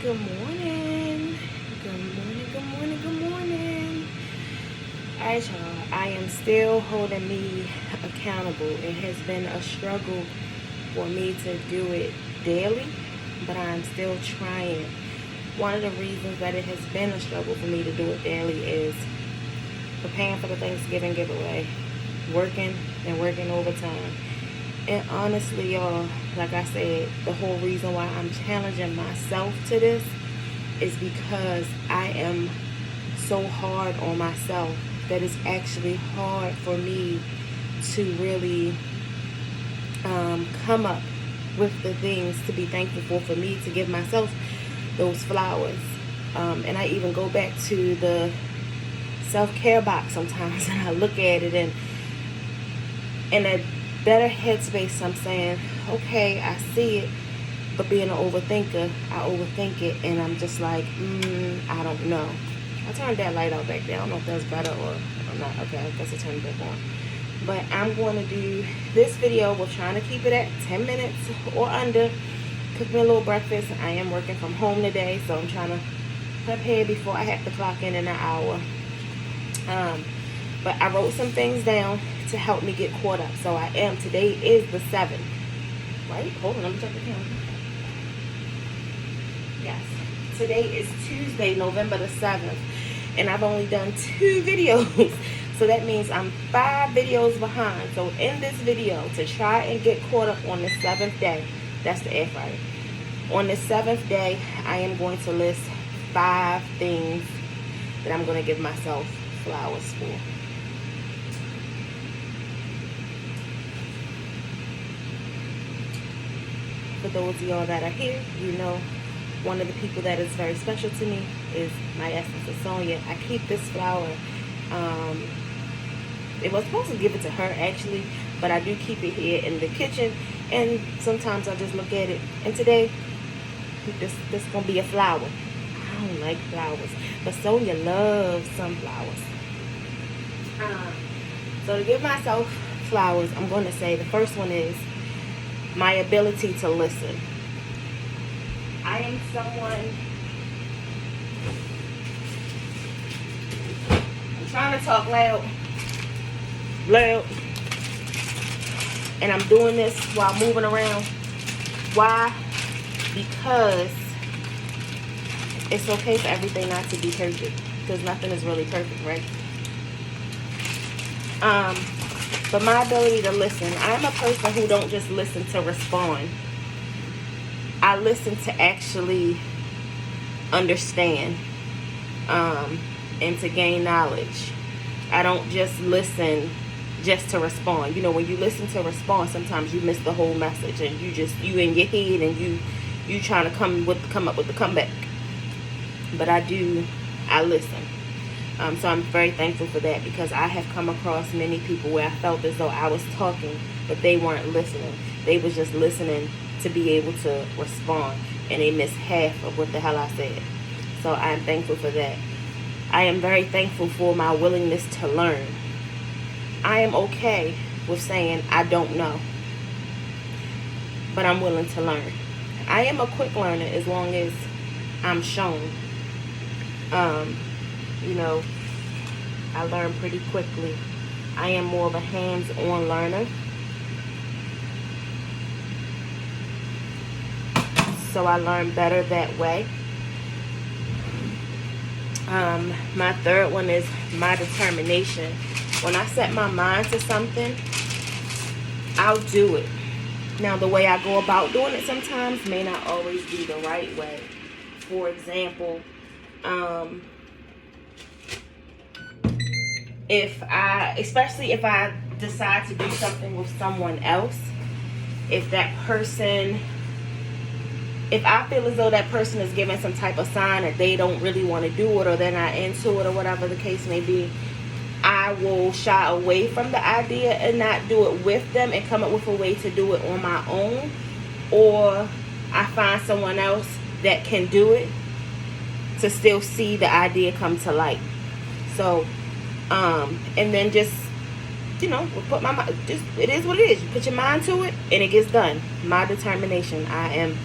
Good morning. Good morning, good morning, good morning. Alright, y'all. I am still holding me accountable. It has been a struggle for me to do it daily, but I'm still trying. One of the reasons that it has been a struggle for me to do it daily is preparing for the Thanksgiving giveaway, working and working overtime. And honestly, y'all, like I said, the whole reason why I'm challenging myself to this is because I am so hard on myself that it's actually hard for me to really come up with the things to be thankful for me to give myself those flowers. And I even go back to the self-care box sometimes and I look at it and in a better headspace, I'm saying, okay, I see it, but being an overthinker, I overthink it, and I'm just like, I don't know. I turned that light out back there. I don't know if that's better or not. Okay, I guess I turned it back on. But I'm going to do this video. We're trying to keep it at 10 minutes or under. Cook me a little breakfast. I am working from home today, so I'm trying to prepare before I have to clock in an hour. But I wrote some things down to help me get caught up. So I am. Today is the 7th. Right? Hold on. Let me check the calendar. Yes. Today is Tuesday, November the 7th. And I've only done 2 videos. So that means I'm 5 videos behind. So in this video, to try and get caught up on the 7th day, that's the air fryer. On the 7th day, I am going to list 5 things that I'm going to give myself flowers for. For those of y'all that are here, you know one of the people that is very special to me is my essence of Sonia. I keep this flower. It was supposed to give it to her actually, but I do keep it here in the kitchen, and sometimes I just look at it. And today, this gonna be a flower. I don't like flowers, but Sonia loves sunflowers. So to give myself flowers, I'm going to say the first one is my ability to listen. I am someone, I'm trying to talk loud, and I'm doing this while moving around. Why? Because it's okay for everything not to be perfect, because nothing is really perfect, right? But my ability to listen, I'm a person who don't just listen to respond. I listen to actually understand, and to gain knowledge. I don't just listen just to respond. You know, when you listen to respond, sometimes you miss the whole message, and you in your head, and you trying to come up with the comeback. But I listen. So I'm very thankful for that, because I have come across many people where I felt as though I was talking, but they weren't listening. They was just listening to be able to respond, and they missed half of what the hell I said. So I am thankful for that. I am very thankful for my willingness to learn. I am okay with saying I don't know, but I'm willing to learn. I am a quick learner as long as I'm shown. You know, I learn pretty quickly. I am more of a hands-on learner. So I learn better that way. My third one is my determination. When I set my mind to something, I'll do it. Now, the way I go about doing it sometimes may not always be the right way. For example, especially if I decide to do something with someone else, if I feel as though that person is giving some type of sign that they don't really want to do it, or they're not into it, or whatever the case may be, I will shy away from the idea and not do it with them, and come up with a way to do it on my own, or I find someone else that can do it to still see the idea come to light. So, and then just, you know, put it is what it is. You put your mind to it, and it gets done. My determination. I am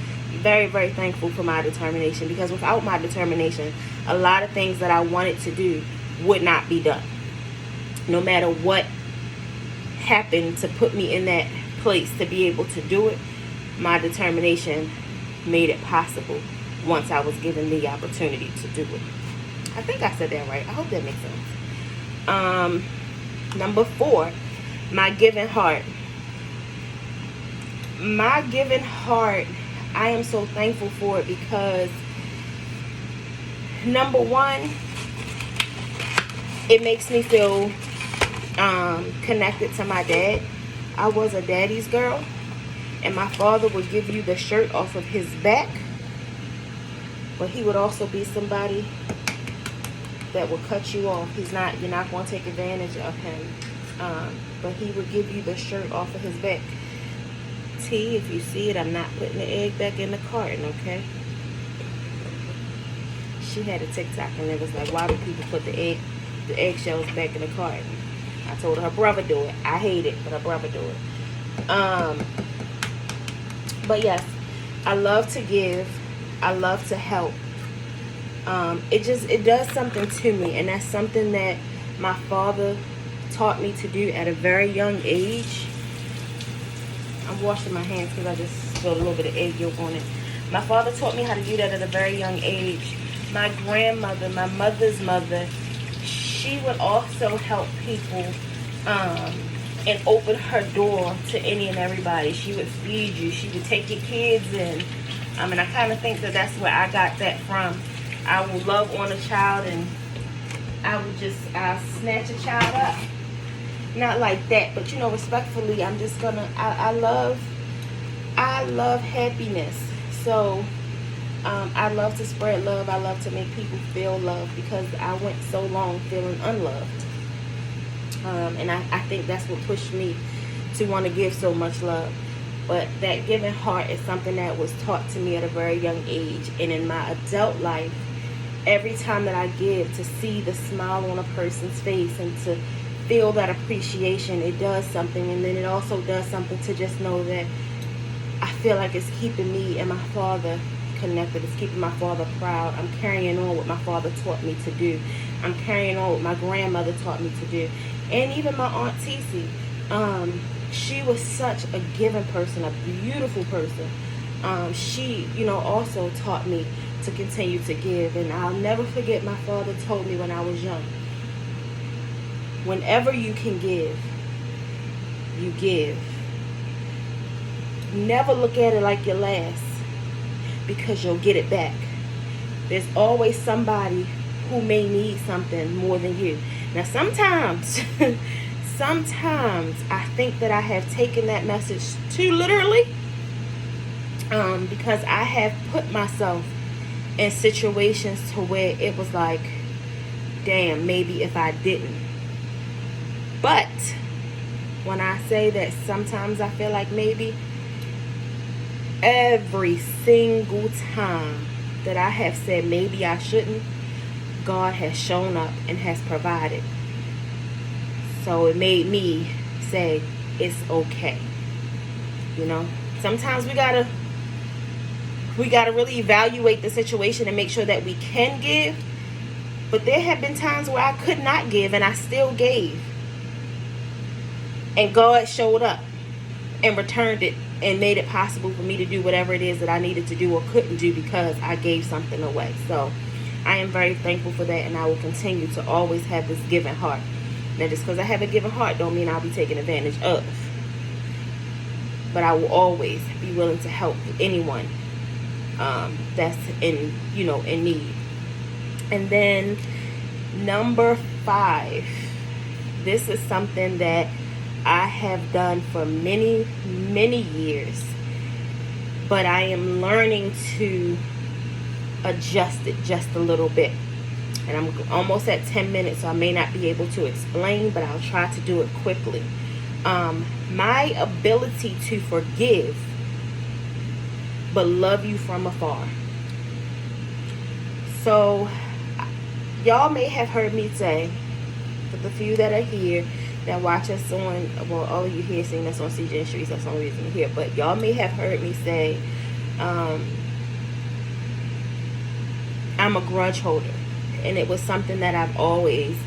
Very, very thankful for my determination, because without my determination, a lot of things that I wanted to do would not be done. No matter what happened to put me in that place to be able to do it, my determination made it possible once I was given the opportunity to do it. I think I said that right. I hope that makes sense. Number 4, my giving heart. My giving heart, I am so thankful for it because, number 1, it makes me feel connected to my dad. I was a daddy's girl, and my father would give you the shirt off of his back, but he would also be somebody that will cut you off. You're not going to take advantage of him, but he would give you the shirt off of his back. T, if you see it, I'm not putting the egg back in the carton, okay? She had a TikTok and it was like, why do people put the eggshells back in the carton? I told her brother do it. I hate it, but her brother do it. But yes, I love to give. I love to help. It does something to me, and that's something that my father taught me to do at a very young age. I'm washing my hands because I just spilled a little bit of egg yolk on it. My father taught me how to do that at a very young age. My grandmother, my mother's mother, she would also help people and open her door to any and everybody. She would feed you. She would take your kids in. And I kind of think that that's where I got that from. I will love on a child, and I'll snatch a child up. Not like that, but respectfully, I'm just gonna, I love happiness. So, I love to spread love. I love to make people feel love, because I went so long feeling unloved. And I think that's what pushed me to want to give so much love. But that giving heart is something that was taught to me at a very young age. And in my adult life, every time that I give, to see the smile on a person's face and to feel that appreciation, it does something. And then it also does something to just know that I feel like it's keeping me and my father connected. It's keeping my father proud. I'm carrying on what my father taught me to do. I'm carrying on what my grandmother taught me to do. And even my Aunt Tisi, she was such a giving person, a beautiful person. She, also taught me to continue to give. And I'll never forget, my father told me when I was young, whenever you can give, you give. Never look at it like your last, because you'll get it back. There's always somebody who may need something more than you. Now, sometimes I think that I have taken that message too literally, because I have put myself in situations to where it was like, damn, maybe if I didn't. But when I say that sometimes I feel like maybe, every single time that I have said maybe I shouldn't, God has shown up and has provided. So it made me say it's okay. Sometimes we gotta really evaluate the situation and make sure that we can give. But there have been times where I could not give and I still gave. And God showed up and returned it and made it possible for me to do whatever it is that I needed to do or couldn't do, because I gave something away. So I am very thankful for that, and I will continue to always have this giving heart. Now, just because I have a giving heart don't mean I'll be taken advantage of. But I will always be willing to help anyone that's in need. And then number 5, this is something that I have done for many, many years, but I am learning to adjust it just a little bit. And I'm almost at 10 minutes, so I may not be able to explain, but I'll try to do it quickly. My ability to forgive, but love you from afar. So, y'all may have heard me say, for the few that are here, that watch us on, well, all of you here seeing us on CJ Streets, that's the only reason you're here, but y'all may have heard me say, um, I'm a grudge holder. And it was something that I've always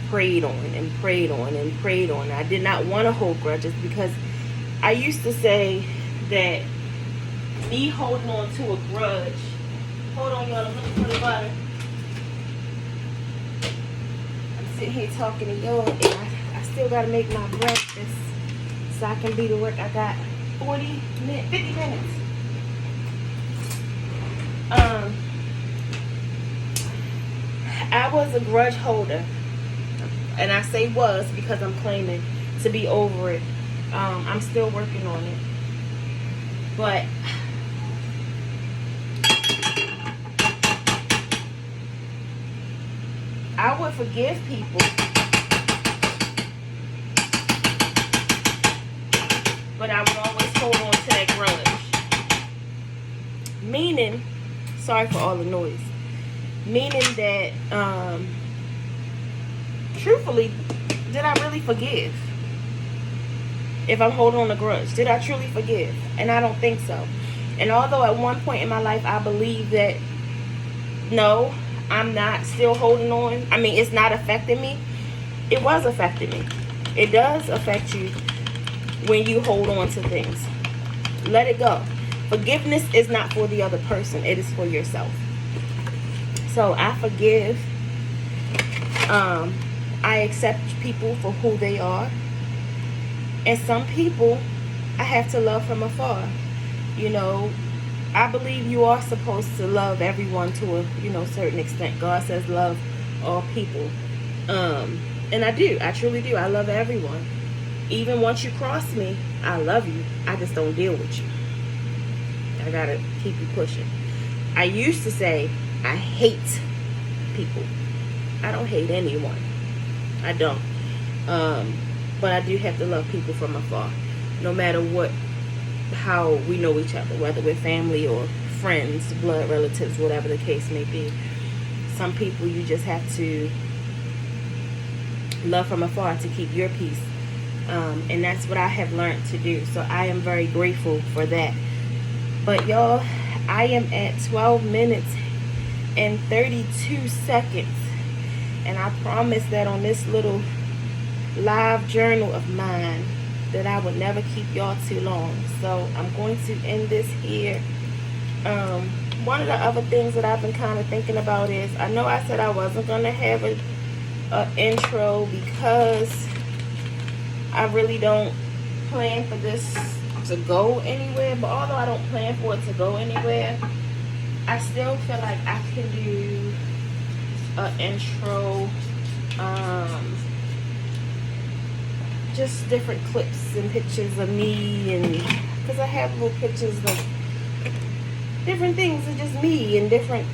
prayed on and prayed on and prayed on. I did not want to hold grudges because I used to say that me holding on to a grudge. Hold on, y'all. I'm looking for the butter. I'm sitting here talking to y'all, and I still got to make my breakfast so I can be to work. I got 50 minutes. I was a grudge holder, and I say was because I'm claiming to be over it. I'm still working on it, but I would forgive people, but I would always hold on to that grudge. Meaning, sorry for all the noise. Meaning that, truthfully, did I really forgive? If I'm holding on a grudge, did I truly forgive? And I don't think so. And although at one point in my life I believe that, no, I'm not still holding on. I mean, it's not affecting me. It was affecting me. It does affect you when you hold on to things. Let it go. Forgiveness is not for the other person. It is for yourself. So I forgive. I accept people for who they are. And some people I have to love from afar. You know, I believe you are supposed to love everyone to a certain extent. God says love all people. And I do. I truly do. I love everyone. Even once you cross me, I love you. I just don't deal with you. I gotta keep you pushing. I used to say I hate people. I don't hate anyone. I don't. But I do have to love people from afar. No matter how we know each other, whether we're family or friends, blood relatives, whatever the case may be. Some people you just have to love from afar to keep your peace. And that's what I have learned to do. So I am very grateful for that. But y'all, I am at 12 minutes and 32 seconds. And I promised that on this little live journal of mine that I would never keep y'all too long. So I'm going to end this here. One of the other things that I've been kind of thinking about is, I know I said I wasn't going to have an intro because I really don't plan for this to go anywhere. But although I don't plan for it to go anywhere, I still feel like I can do an intro. Just different clips and pictures of me, and because I have little pictures of different things of just me in different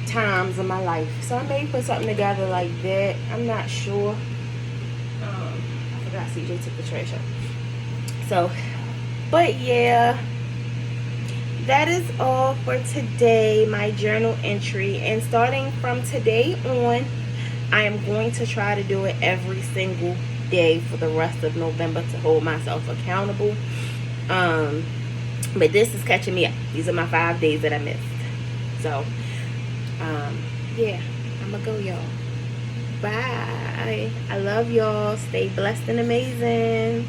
times of my life. So I may put something together like that. I'm not sure. I forgot CJ took the trash out. So, but yeah, that is all for today, my journal entry. And starting from today on, I am going to try to do it every single day for the rest of November to hold myself accountable. But this is catching me up. These are my 5 days that I missed. So, yeah, I'm gonna go, y'all. Bye. I love y'all. Stay blessed and amazing.